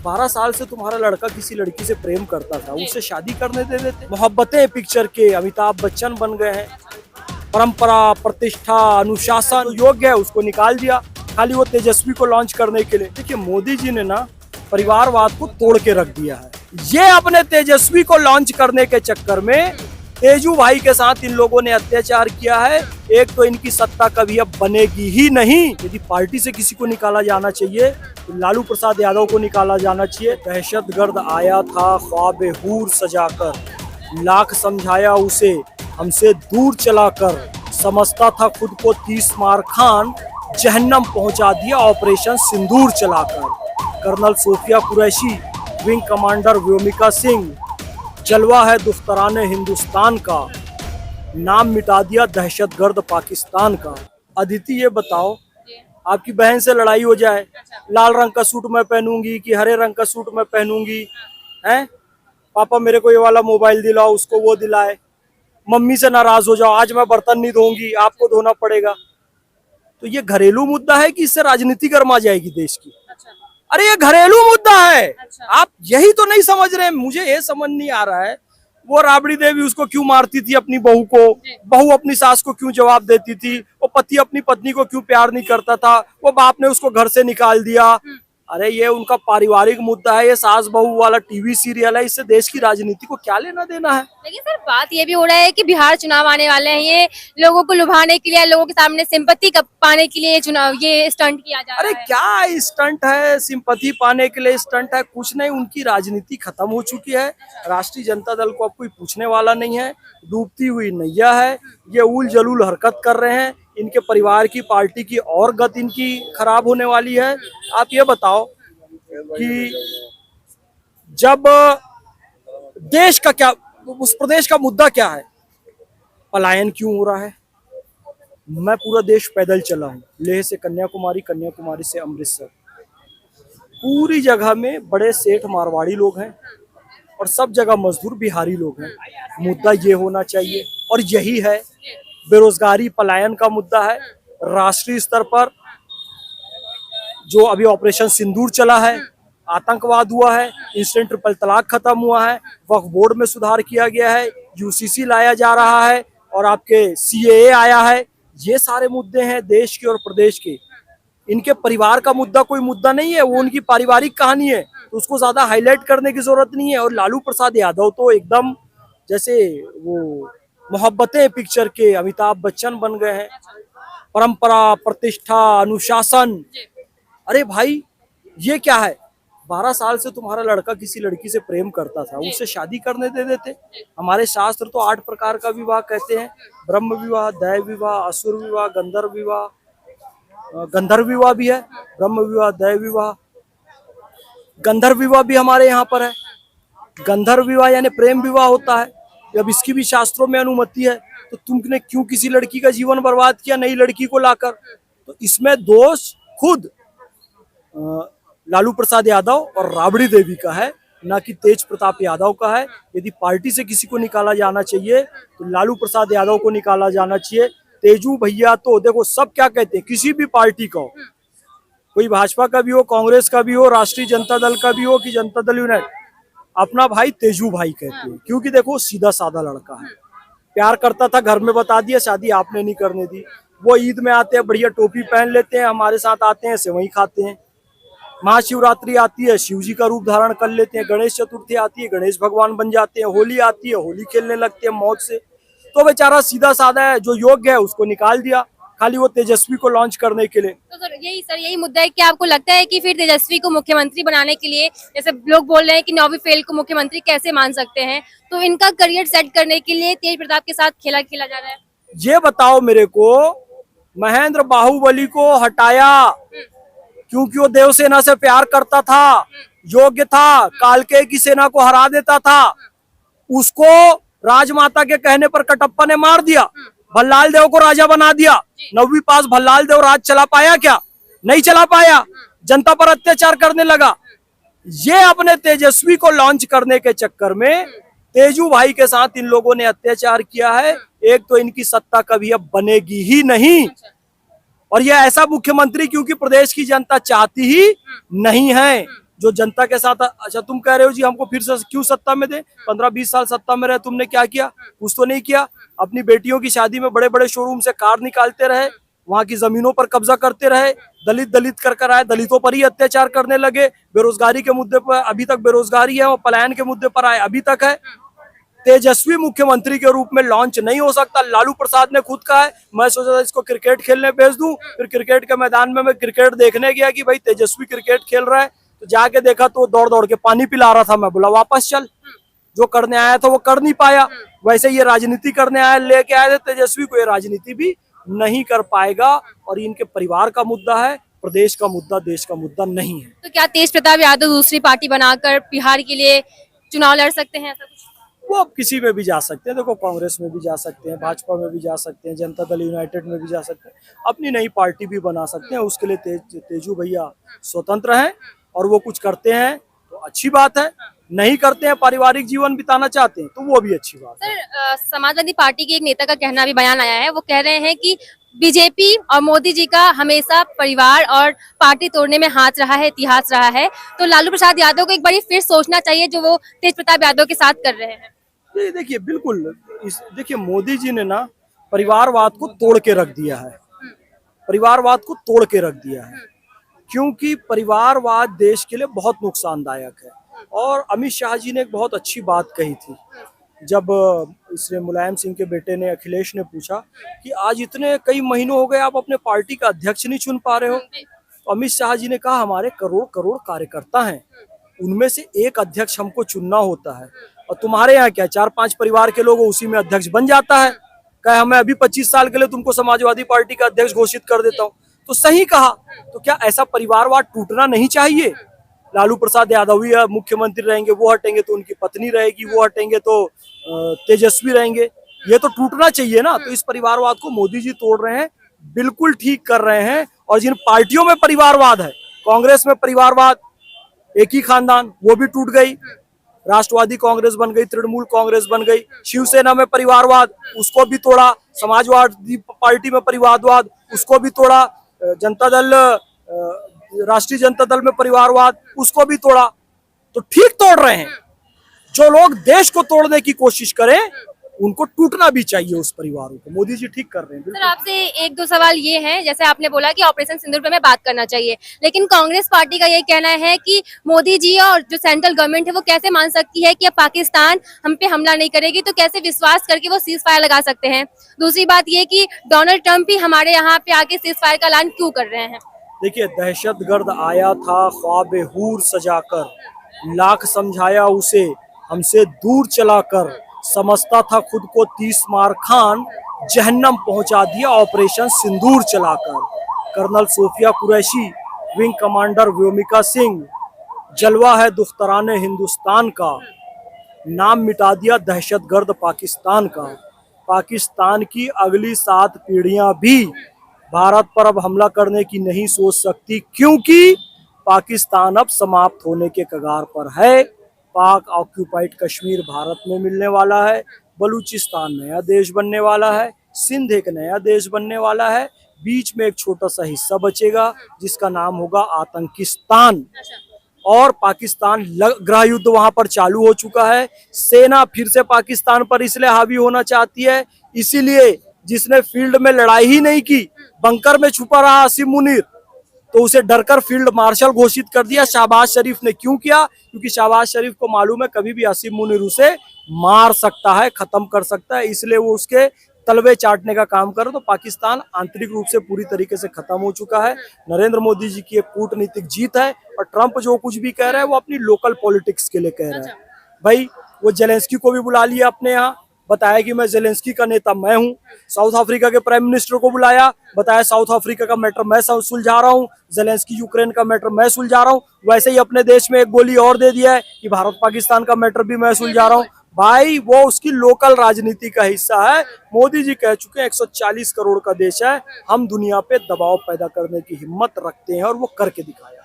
12 साल से तुम्हारा लड़का किसी लड़की से प्रेम करता था, उससे शादी करने दे देते। मोहब्बतें पिक्चर के अमिताभ बच्चन बन गए हैं। परंपरा, प्रतिष्ठा, अनुशासन योग्य है उसको निकाल दिया, खाली वो तेजस्वी को लॉन्च करने के लिए। देखिए मोदी जी ने ना परिवारवाद को तोड़ के रख दिया है। ये अपने तेजस्वी को लॉन्च करने के चक्कर में तेजू भाई के साथ इन लोगों ने अत्याचार किया है। एक तो इनकी सत्ता कभी अब बनेगी ही नहीं। यदि पार्टी से किसी को निकाला जाना चाहिए तो लालू प्रसाद यादव को निकाला जाना चाहिए। दहशतगर्द आया था ख्वाब हूर सजाकर, लाख समझाया उसे हमसे दूर चलाकर, समझता था खुद को 30 मार खान, जहन्नम पहुंचा दिया ऑपरेशन सिंदूर चलाकर। Colonel Sofiya Qureshi, wing commander Vyomika Singh, जलवा है दुख्तराने हिंदुस्तान का, नाम मिटा दिया दहशतगर्द पाकिस्तान का। अदिति ये बताओ, आपकी बहन से लड़ाई हो जाए, लाल रंग का सूट मैं पहनूंगी कि हरे रंग का सूट मैं पहनूंगी, हैं? पापा मेरे को ये वाला मोबाइल दिलाओ, उसको वो दिलाए। मम्मी से नाराज हो जाओ, आज मैं बर्तन नहीं धोऊंगी, आपको धोना पड़ेगा। तो ये घरेलू मुद्दा है कि इससे राजनीति गर्मा जाएगी देश की? अरे ये घरेलू मुद्दा है। आप यही तो नहीं समझ रहे। मुझे ये समझ नहीं आ रहा है, वो राबड़ी देवी उसको क्यों मारती थी अपनी बहू को, बहू अपनी सास को क्यों जवाब देती थी, वो पति अपनी पत्नी को क्यों प्यार नहीं करता था, वो बाप ने उसको घर से निकाल दिया। अरे ये उनका पारिवारिक मुद्दा है, ये सास बहू वाला टीवी सीरियल है, इससे देश की राजनीति को क्या लेना देना है? लेकिन सर बात ये भी हो रहा है कि बिहार चुनाव आने वाले हैं, ये लोगों को लुभाने के लिए, लोगों के सामने सिंपैथी पाने के लिए चुनाव ये स्टंट किया जा रहा है। अरे क्या स्टंट है? सिंपैथी पाने के लिए स्टंट है? कुछ नहीं, उनकी राजनीति खत्म हो चुकी है। राष्ट्रीय जनता दल को अब कोई पूछने वाला नहीं है, डूबती हुई नैया है। ये उल जलूल हरकत कर रहे हैं, इनके परिवार की, पार्टी की और गत इनकी खराब होने वाली है। आप ये बताओ कि जब देश का क्या, उस प्रदेश का मुद्दा क्या है, पलायन क्यों हो रहा है? मैं पूरा देश पैदल चला हूँ, लेह से कन्याकुमारी, कन्याकुमारी से अमृतसर, पूरी जगह में बड़े सेठ मारवाड़ी लोग हैं और सब जगह मजदूर बिहारी लोग हैं। मुद्दा ये होना चाहिए और यही है। बेरोजगारी, पलायन का मुद्दा है। राष्ट्रीय स्तर पर जो अभी ऑपरेशन सिंदूर चला है, आतंकवाद हुआ है, इंस्टेंट ट्रिपल तलाक खत्म हुआ है, वक्फ बोर्ड में सुधार किया गया है, यूसीसी लाया जा रहा है और आपके सीएए आया है। ये सारे मुद्दे हैं देश के और प्रदेश के। इनके परिवार का मुद्दा कोई मुद्दा नहीं है, वो उनकी पारिवारिक कहानी है, तो उसको ज्यादा हाईलाइट करने की जरूरत नहीं है। और लालू प्रसाद यादव तो एकदम जैसे वो मोहब्बतें पिक्चर के अमिताभ बच्चन बन गए हैं। परंपरा, प्रतिष्ठा, अनुशासन। अरे भाई ये क्या है? 12 साल से तुम्हारा लड़का किसी लड़की से प्रेम करता था, उससे शादी करने दे देते। हमारे शास्त्र तो 8 प्रकार का विवाह कहते हैं, ब्रह्म विवाह, दैव विवाह, असुर विवाह, गंधर्व विवाह, गंधर्व विवाह भी है, ब्रह्म विवाह, दैव विवाह, गंधर्व विवाह भी हमारे यहाँ पर है। गंधर्व विवाह यानी प्रेम विवाह होता है। अब इसकी भी शास्त्रों में अनुमति है, तो तुमने क्यों किसी लड़की का जीवन बर्बाद किया नई लड़की को लाकर? तो इसमें दोष खुद लालू प्रसाद यादव और राबड़ी देवी का है, ना कि तेज प्रताप यादव का है। यदि पार्टी से किसी को निकाला जाना चाहिए तो लालू प्रसाद यादव को निकाला जाना चाहिए। तेजू भैया तो देखो सब क्या कहते हैं, किसी भी पार्टी का हो, कोई भाजपा का भी हो, कांग्रेस का भी हो, राष्ट्रीय जनता दल का भी हो कि जनता दल यूनाइटेड, अपना भाई तेजू भाई कहते हैं, क्योंकि देखो सीधा साधा लड़का है, प्यार करता था, घर में बता दिया, शादी आपने नहीं करने दी। वो ईद में आते हैं, बढ़िया टोपी पहन लेते हैं, हमारे साथ आते हैं, सेवई खाते हैं। महाशिवरात्रि आती है, शिव जी का रूप धारण कर लेते हैं। गणेश चतुर्थी आती है, गणेश भगवान बन जाते हैं। होली आती है, होली खेलने लगते हैं मौज से। तो बेचारा सीधा साधा है, जो योग्य है उसको निकाल दिया, खाली वो तेजस्वी को लॉन्च करने के लिए। तो सर यही मुद्दा है कि आपको लगता है कि फिर तेजस्वी को मुख्यमंत्री बनाने के लिए, जैसे लोग बोल रहे हैं कि नौवीं फेल को मुख्यमंत्री कैसे मान सकते हैं, तो इनका करियर सेट करने के लिए तेज प्रताप के साथ खेला खेला जा रहा है? ये बताओ मेरे को, महेंद्र बाहुबली को हटाया क्योंकि वो देवसेना से प्यार करता था, योग्य था, कालके की सेना को हरा देता था। उसको राजमाता के कहने पर कटप्पा ने मार दिया, भल्लाल देव को राजा बना दिया। 9वीं पास भल्लाल देव राज चला पाया क्या? नहीं चला पाया, जनता पर अत्याचार करने लगा। ये अपने तेजस्वी को लॉन्च करने के चक्कर में तेजू भाई के साथ इन लोगों ने अत्याचार किया है। एक तो इनकी सत्ता कभी अब बनेगी ही नहीं, और यह ऐसा मुख्यमंत्री क्योंकि प्रदेश की जनता चाहती ही नहीं है। जो जनता के साथ। अच्छा तुम कह रहे हो जी हमको फिर से क्यों सत्ता में दे, 15-20 साल सत्ता में रहे, तुमने क्या किया? कुछ तो नहीं किया। अपनी बेटियों की शादी में बड़े बड़े शोरूम से कार निकालते रहे, वहां की जमीनों पर कब्जा करते रहे, दलित कर आए, दलितों पर ही अत्याचार करने लगे, बेरोजगारी के मुद्दे पर अभी तक बेरोजगारी है, और पलायन के मुद्दे पर आए अभी तक है। तेजस्वी मुख्यमंत्री के रूप में लॉन्च नहीं हो सकता। लालू प्रसाद ने खुद कहा है, मैं सोचा था इसको क्रिकेट खेलने भेज दूं, फिर क्रिकेट के मैदान में मैं क्रिकेट देखने गया कि भाई तेजस्वी क्रिकेट खेल रहा है, तो जाके देखा तो दौड़ दौड़ के पानी पिला रहा था। मैं बोला वापस चल, जो करने आया था वो कर नहीं पाया। वैसे ये राजनीति करने आया, लेके आए थे तेजस्वी को, ये राजनीति भी नहीं कर पाएगा। और इनके परिवार का मुद्दा है, प्रदेश का मुद्दा, देश का मुद्दा नहीं है। तो क्या तेज प्रताप यादव दूसरी पार्टी बनाकर बिहार के लिए चुनाव लड़ सकते हैं, ऐसा कुछ? वो अब किसी में भी जा सकते हैं। देखो कांग्रेस में भी जा सकते हैं, भाजपा में भी जा सकते हैं, जनता दल यूनाइटेड में भी जा सकते हैं, अपनी नई पार्टी भी बना सकते हैं। उसके लिए तेजू भैया स्वतंत्र हैं, और वो कुछ करते हैं तो अच्छी बात है, नहीं करते हैं, पारिवारिक जीवन बिताना चाहते हैं तो वो भी अच्छी बात है। सर, समाजवादी पार्टी के एक नेता का कहना भी बयान आया है, वो कह रहे हैं कि बीजेपी और मोदी जी का हमेशा परिवार और पार्टी तोड़ने में हाथ रहा है, इतिहास रहा है। तो लालू प्रसाद यादव को एक बार फिर सोचना चाहिए जो वो तेज प्रताप यादव के साथ कर रहे हैं। ये देखिए बिल्कुल, देखिए मोदी जी ने ना परिवारवाद को तोड़ के रख दिया है, परिवारवाद को तोड़ के रख दिया है, क्योंकि परिवारवाद देश के लिए बहुत नुकसानदायक है। और अमित शाह जी ने एक बहुत अच्छी बात कही थी, जब इसने मुलायम सिंह के बेटे ने, अखिलेश ने पूछा कि आज इतने कई महीनों हो गए आप अपने पार्टी का अध्यक्ष नहीं चुन पा रहे हो, तो अमित शाह जी ने कहा हमारे करोड़ करोड़ कार्यकर्ता हैं, उनमें से एक अध्यक्ष हमको चुनना होता है, और तुम्हारे यहाँ क्या 4-5 परिवार के लोग उसी में अध्यक्ष बन जाता है। कहा मैं अभी 25 साल के लिए तुमको समाजवादी पार्टी का अध्यक्ष घोषित कर देता हूँ। तो सही कहा। तो क्या ऐसा परिवारवाद टूटना नहीं चाहिए? लालू प्रसाद यादव ही मुख्यमंत्री रहेंगे, वो हटेंगे तो उनकी पत्नी रहेगी, वो हटेंगे तो तेजस्वी रहेंगे, ये तो टूटना चाहिए ना। तो इस परिवारवाद को मोदी जी तोड़ रहे हैं, बिल्कुल ठीक कर रहे हैं। और जिन पार्टियों में परिवारवाद है, कांग्रेस में परिवारवाद, एक ही खानदान, वो भी टूट गई, राष्ट्रवादी कांग्रेस बन गई, तृणमूल कांग्रेस बन गई। शिवसेना में परिवारवाद, उसको भी तोड़ा। समाजवादी पार्टी में परिवारवाद, उसको भी तोड़ा। जनता दल, राष्ट्रीय जनता दल में परिवारवाद, उसको भी तोड़ा। तो ठीक तोड़ रहे हैं। जो लोग देश को तोड़ने की कोशिश करें उनको टूटना भी चाहिए, उस परिवारों को। मोदी जी ठीक कर रहे हैं। सर, आपसे एक दो सवाल ये हैं, जैसे आपने बोला कि ऑपरेशन सिंदूर पे हमें बात करना चाहिए, लेकिन कांग्रेस पार्टी का ये कहना है कि मोदी जी और जो सेंट्रल गवर्नमेंट है वो कैसे मान सकती है कि अब पाकिस्तान हम पे हमला नहीं करेगी, तो कैसे विश्वास करके वो सीज फायर लगा सकते हैं। दूसरी बात ये कि डोनाल्ड ट्रंप ही हमारे यहाँ पे आके सीज फायर का ऐलान क्यों कर रहे हैं। देखिए दहशतगर्द आया था ख्वाब हूर सजाकर, लाख समझाया उसे हमसे दूर चलाकर, समझता था खुद को 30 मार खान, जहन्नम पहुंचा दिया ऑपरेशन सिंदूर चलाकर। Colonel Sofiya Qureshi, wing commander Vyomika Singh, जलवा है दुख्तराने हिंदुस्तान का, नाम मिटा दिया दहशतगर्द पाकिस्तान का। पाकिस्तान की अगली 7 पीढ़ियां भी भारत पर अब हमला करने की नहीं सोच सकती, क्योंकि पाकिस्तान अब समाप्त होने के कगार पर है। पाक ऑक्यूपाइड कश्मीर भारत में मिलने वाला है, बलूचिस्तान नया देश बनने वाला है, सिंध एक नया देश बनने वाला है, बीच में एक छोटा सा हिस्सा बचेगा जिसका नाम होगा आतंकिस्तान। और पाकिस्तान गृह युद्ध वहां पर चालू हो चुका है। सेना फिर से पाकिस्तान पर इसलिए हावी होना चाहती है, इसीलिए जिसने फील्ड में लड़ाई ही नहीं की, बंकर में छुपा रहा आसिम मुनीर, तो उसे डरकर फील्ड मार्शल घोषित कर दिया। शहबाज शरीफ ने क्यों किया? क्योंकि शहबाज शरीफ को मालूम है कभी भी आसिम मुनीर उसे मार सकता है, खत्म कर सकता है, इसलिए वो उसके तलवे चाटने का काम करे। तो पाकिस्तान आंतरिक रूप से पूरी तरीके से खत्म हो चुका है। नरेंद्र मोदी जी की एक कूटनीतिक जीत है, और ट्रंप जो कुछ भी कह रहा है वो अपनी लोकल पॉलिटिक्स के लिए कह रहा है। भाई वो जेलेंस्की को भी बुला लिया अपने यहाँ, बताया कि मैं जेलेंस्की का नेता मैं हूं। साउथ अफ्रीका के प्राइम मिनिस्टर को बुलाया, बताया साउथ अफ्रीका का मैटर मैं सुलझा रहा हूं, जेलेंस्की यूक्रेन का मैटर मैं सुलझा रहा हूं। वैसे ही अपने देश में एक गोली और दे दिया है कि भारत पाकिस्तान का मैटर भी मैं सुलझा रहा हूं। भाई वो उसकी लोकल राजनीति का हिस्सा है। मोदी जी कह चुके हैं 140 करोड़ का देश है, हम दुनिया पे दबाव पैदा करने की हिम्मत रखते हैं, और वो करके दिखाया।